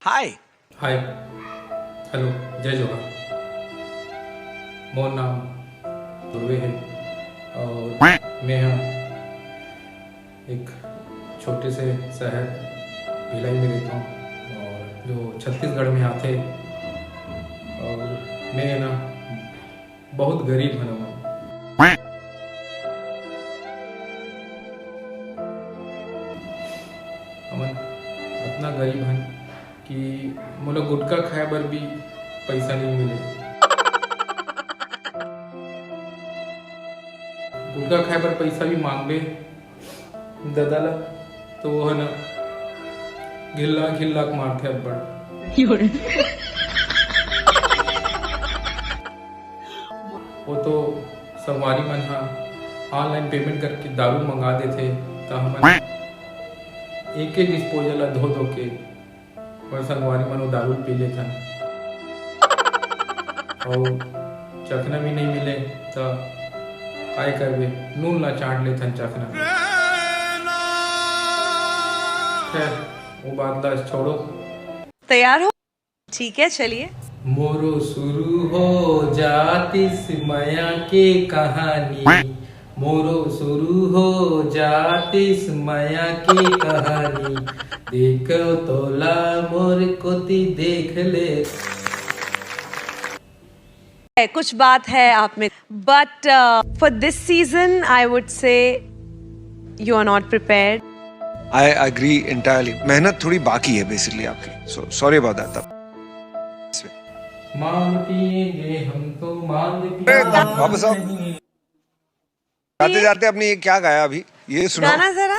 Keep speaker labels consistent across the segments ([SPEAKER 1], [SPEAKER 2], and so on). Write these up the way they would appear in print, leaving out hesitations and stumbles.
[SPEAKER 1] हाय
[SPEAKER 2] hi hello जय जोहार। मोर नाम ध्रुवे है और मैं यहाँ एक छोटे से शहर भिलाई में रहता हूँ और जो छत्तीसगढ़ में आते और मैं ना बहुत गरीब बना हुआ। हमन इतना गरीब हैं कि मोला गुटखा खाए बर भी पैसा नहीं मिले। गुटखा खाए बर पैसा भी मांगबे दादा ला तो वो है ना घिल्ला मारते अब्बड़। वो तो संगवारी मन हा ऑनलाइन पेमेंट करके दारू मंगा देते तो हमन एक डिस्पोजल धो के और संगवारी मन वो दारू पी लेथन और चखना भी नहीं मिले तो काय करबे नून ला चाट लेथन चखना। खैर वो बात ला छोड़ो।
[SPEAKER 3] तैयार हो? ठीक है चलिए।
[SPEAKER 2] मोरो शुरू हो जाती सिमया के कहानी, मोरो शुरू हो जाती सिमया की कहानी, देखो तोला मोर कोती देख ले।
[SPEAKER 3] कुछ बात है आप में, but for this season I would say you are not prepared.
[SPEAKER 4] I agree entirely. मेहनत थोड़ी बाकी है बेसिकली आपकी, सो सॉरी अबाउट दैट।
[SPEAKER 2] मांग पिएंगे हम तो मांग पिएंगे।
[SPEAKER 4] वापस आओ। जाते जाते आपने ये क्या गाया अभी, ये सुनाओ
[SPEAKER 3] गाना जरा।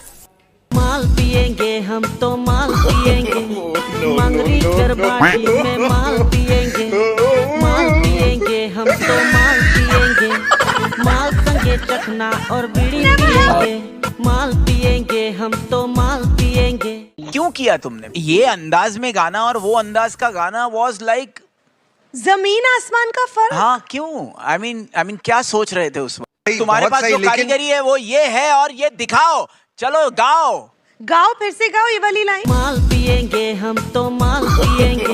[SPEAKER 5] माल पिएंगे हम तो माल पिएंगे, मंगरी कर बाटी में माल पिएंगे, माल पिएंगे हम तो माल पिएंगे, माल संगे चखना और बीड़ी पिएंगे, माल पिएंगे हम तो माल पिएंगे।
[SPEAKER 1] क्यों किया तुमने ये अंदाज में गाना और वो अंदाज का गाना? वॉज लाइक
[SPEAKER 3] जमीन आसमान का फर्क।
[SPEAKER 1] हाँ क्यों? आई मीन क्या सोच रहे थे उस वक्त? तुम्हारे
[SPEAKER 4] बहुत
[SPEAKER 1] पास
[SPEAKER 4] सही,
[SPEAKER 1] जो
[SPEAKER 4] लेकिन-
[SPEAKER 1] कारीगरी है वो ये है और ये दिखाओ। चलो गाओ
[SPEAKER 3] गाओ, फिर से गाओ ये वाली लाइन।
[SPEAKER 5] माल पिएंगे हम तो माल पिएंगे,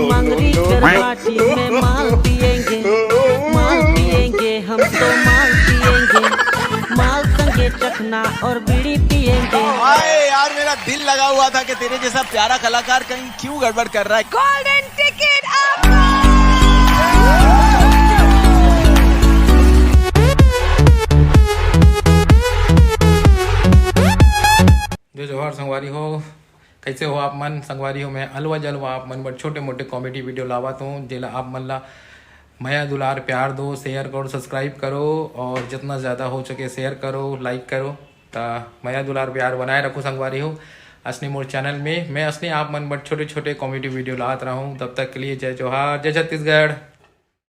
[SPEAKER 5] मंगरी कर बाटी में माल पिएंगे, माल पिएंगे हम तो माल पिएंगे, माल संगे चखना और बीड़ी पिएंगे।
[SPEAKER 1] आए यार, मेरा दिल लगा हुआ था कि तेरे जैसा प्यारा कलाकार कहीं क्यों गड़बड़ कर रहा है।
[SPEAKER 3] गोल्डन टिकट
[SPEAKER 2] जय जोहार संगवारी हो। कैसे हो आप मन? संगवारी हो, मैं अलवा जलवा आप मन बड़ छोटे मोटे कॉमेडी वीडियो लावत हूँ जेला आप मन ला माया दुलार प्यार दो, शेयर करो, सब्सक्राइब करो और जितना ज़्यादा हो सके शेयर करो, लाइक करो। तो माया दुलार प्यार बनाए रखो संगवारी हो। असली मोर चैनल में मैं असली आप मन बड़ छोटे छोटे कॉमेडी वीडियो लात रहा हूँ। तब तक के लिए जय जोहार, जय छत्तीसगढ़।